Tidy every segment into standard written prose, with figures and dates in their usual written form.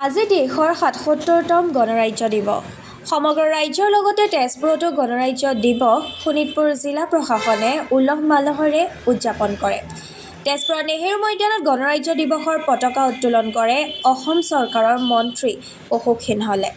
আজি দেশৰ ৭৭তম গণৰাজ্য দিৱস। সমগ্ৰ ৰাজ্যৰ লগতে তেজপুৰতো গণৰাজ্য দিৱস শোণিতপুৰ জিলা প্ৰশাসনে উলহ মালহেৰে উদযাপন কৰে। তেজপুৰৰ নেহেৰু ময়দানত গণৰাজ্য দিৱসৰ পতাকা উত্তোলন কৰে অসম চৰকাৰৰ মন্ত্ৰী অশোক সিংহলে।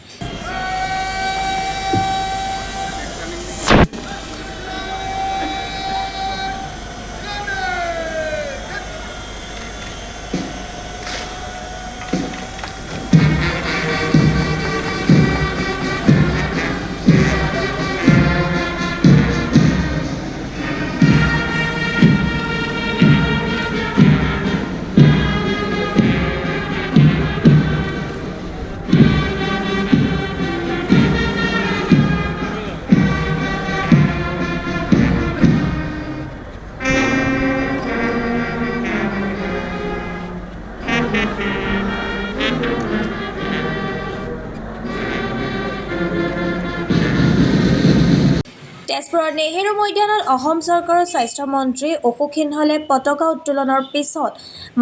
তেজপুৰৰ নেহেৰু ময়দানত অসম চৰকাৰৰ স্বাস্থ্য মন্ত্ৰী অশোক সিংহলে পতাকা উত্তোলনৰ পিছত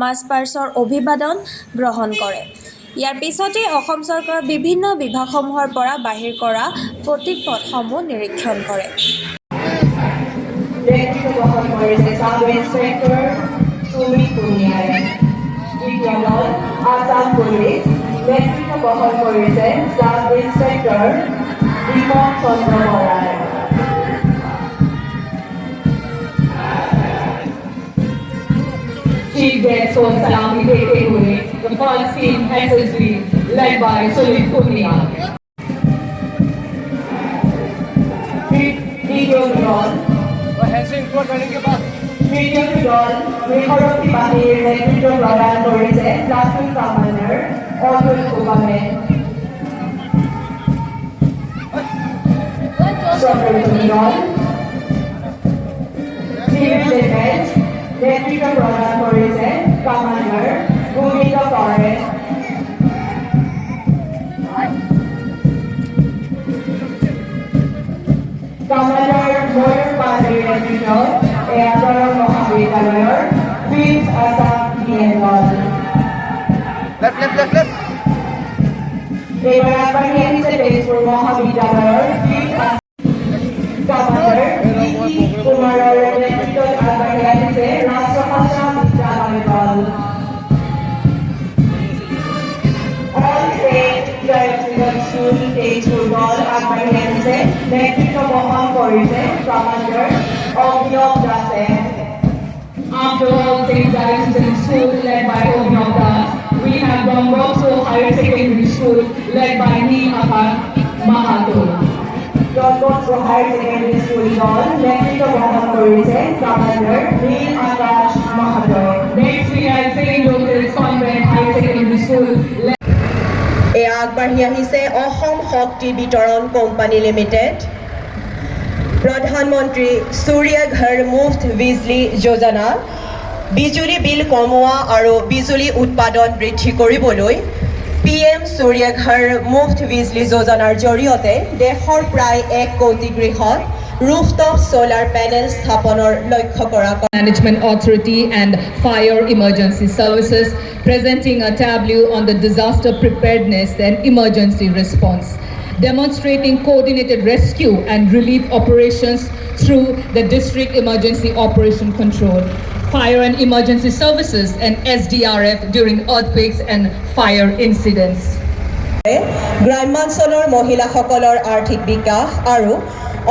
মাৰ্চ পাষ্টৰ অভিবাদন গ্ৰহণ কৰে। ইয়াৰ পিছতে অসম চৰকাৰৰ বিভিন্ন বিভাগসমূহৰ পৰা বাহিৰ কৰা প্ৰতীক পথসমূহ নিৰীক্ষণ কৰে। Chief guest was salami देते हुए the first team SSB led by Sumit Punia. Video Ron. Video Ron. Mehoroti Bahir Video Rodan Torise Platoon Commander Audrey Obame. Secretary Ron. Civil Defense. Deputy Rodan Torise Commander Bhumika Kore. Commander Moyer Padre Regional, Airport Mohammed Prince Assam Dienol. Left. Airport Teজপুৰ মহাবিদ্যালয়ৰ Prince Assam Commander Vicky Kumaৰৰ নেতৃত্বত আগবাঢ়ি আহিছে ৰাষ্ট্ৰভাষা বিদ্যালয় দল। All Saint Jayasingh School Tezpur দল আগবাঢ়ি আহিছে নেতৃত্ব বহন কৰিছে কমাণ্ডাৰ অভিনৱ দাসে। After All Saint Jayasingh School led by Obhinov Das, we have Don Bosco Higher Secondary School led by Neha Mahato. Don Bosco Higher Secondary School দল নেতৃত্ব বহন কৰিছে commander Neel Akash Mahato. Next we have St. Joseph's Convent Higher Secondary School. এয়া আগবাঢ়ি আহিছে অসম শক্তি বিতৰণ company limited. প্ৰধানমন্ত্ৰী সূৰ্য ঘৰ মুফ্ত বিজলী যোজনা বিজুলী বিল কমোৱা আৰু বিজুলী উৎপাদন বৃদ্ধি কৰিবলৈ PM সূৰ্য ঘৰ মুফ্ত বিজলী যোজনাৰ জৰিয়তে দেশৰ প্ৰায় 1 কোটি গৃহত rooftop solar panel স্থাপনৰ লক্ষ্য কৰা Management Authority and Fire Emergency Services, presenting a tableau on the disaster preparedness and emergency response, demonstrating coordinated rescue and relief operations through the District Emergency Operation Control, Fire and Emergency Services and SDRF during earthquakes and fire incidents. গ্ৰামাঞ্চলৰ মহিলাসকলৰ আৰ্থিক বিকাশ আৰু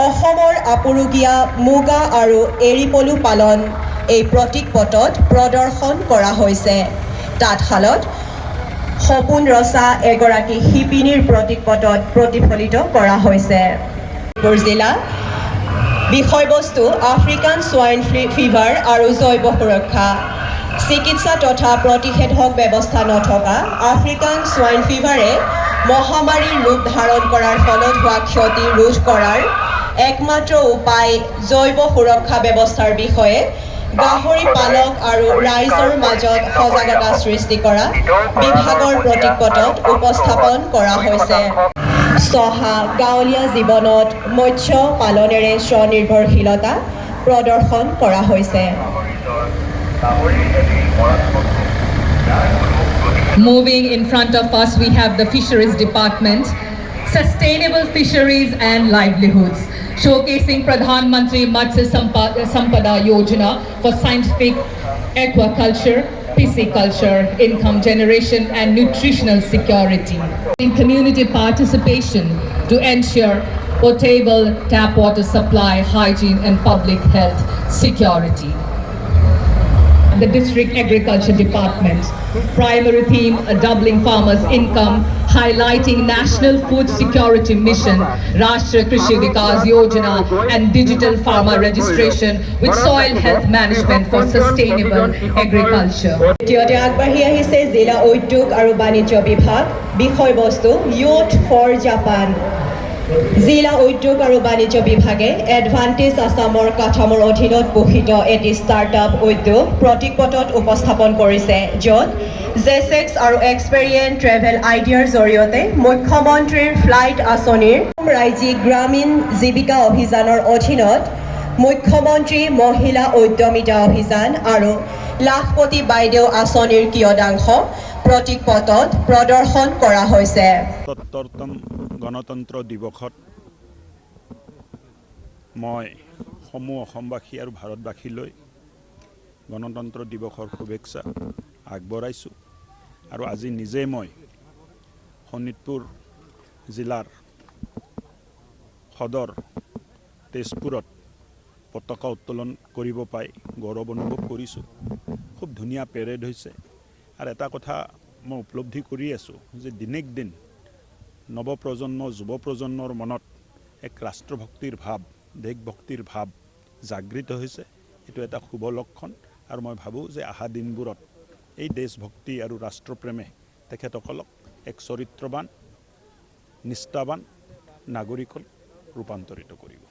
অসমৰ আপুৰুগীয়া মুগা আৰু এৰিপলু পালন এই প্ৰতীক পটত প্ৰদৰ্শন কৰা হৈছে। তাঁতশালত সপোন ৰচা এগৰাকী শিপিনীৰ প্ৰতীক পটত প্ৰতিফলিত কৰা হৈছে। জিলা বিষয়বস্তু আফ্ৰিকান সোয়াইন ফিভাৰ আৰু জৈৱ সুৰক্ষা চিকিৎসা তথা প্ৰতিষেধক ব্যৱস্থা নথকা আফ্ৰিকান সোয়াইন ফিভাৰে মহামাৰীৰ ৰূপ ধাৰণ কৰাৰ ফলত হোৱা ক্ষতি ৰোধ কৰাৰ একমাত্ৰ উপায় জৈৱ সুৰক্ষা ব্যৱস্থাৰ বিষয়ে গাহৰি পালক আৰু ৰাইজৰ মাজত সজাগতা সৃষ্টি কৰা বিভাগৰ প্ৰতীক পটত উপস্থাপন কৰা হৈছে। চহা গাঁৱলীয়া জীৱনত মৎস্য পালনেৰে স্বনিৰ্ভৰশীলতা প্ৰদৰ্শন কৰা হৈছে। Moving in front of us, we have the Fisheries Department, Sustainable Fisheries and Livelihoods, showcasing Pradhan Mantri Matsya Sampada Yojana for scientific aquaculture, pisciculture, income generation and nutritional security. In community participation to ensure potable tap water supply, hygiene and public health security. The District Agriculture Department, primary theme, doubling farmers' income, highlighting National Food Security Mission, Rashtriya Krishi Vikas Yojana, and digital farmer registration with soil health management for sustainable agriculture. দ্বিতীয়তে আগবাঢ়ি আহিছে জিলা উদ্যোগ আৰু বাণিজ্য বিভাগ বিষয়বস্তু youth for Japan জিলা উদ্যোগ আৰু বাণিজ্য বিভাগে এডভান্টেজ আছামৰ কাঠামোৰ অধীনত পোষিত এটি ষ্টাৰ্টআপ উদ্যোগ প্ৰতীকপটত উপস্থাপন কৰিছে য'ত জেছেক্স আৰু এক্সপেৰিয়েণ্ট ট্ৰেভেল আইডিয়াৰ জৰিয়তে মুখ্যমন্ত্ৰীৰ ফ্লাইট আঁচনিৰ ৰাজ্যিক গ্ৰামীণ জীৱিকা অভিযানৰ অধীনত মুখ্যমন্ত্ৰী মহিলা উদ্যমিতা অভিযান আৰু লাখপতি বাইদেউ আঁচনিৰ কিয়দাংশ প্ৰতীকপটত প্ৰদৰ্শন কৰা হৈছে ৭৭তম গণতন্ত্ৰ দিৱসত মই সমূহ অসমবাসী আৰু ভাৰতবাসীলৈ গণতন্ত্ৰ দিৱসৰ শুভেচ্ছা আগবঢ়াইছোঁ আৰু আজি নিজে মই শোণিতপুৰ জিলাৰ সদৰ তেজপুৰত পতাকা উত্তোলন কৰিব পাই গৌৰৱ অনুভৱ কৰিছোঁ খুব ধুনীয়া পেৰেড হৈছে আৰু এটা কথা মই উপলব্ধি কৰি আছোঁ যে দিনেক দিন নৱপ্ৰজন্ম যুৱ প্ৰজন্মৰ মনত এক ৰাষ্ট্ৰভক্তিৰ ভাৱ দেশভক্তিৰ ভাৱ জাগৃত হৈছে এইটো এটা শুভ লক্ষণ আৰু মই ভাবোঁ যে অহা দিনবোৰত এই দেশভক্তি আৰু ৰাষ্ট্ৰপ্ৰেমে তেখেতসকলক এক চৰিত্ৰবান নিষ্ঠাবান নাগৰিকত ৰূপান্তৰিত কৰিব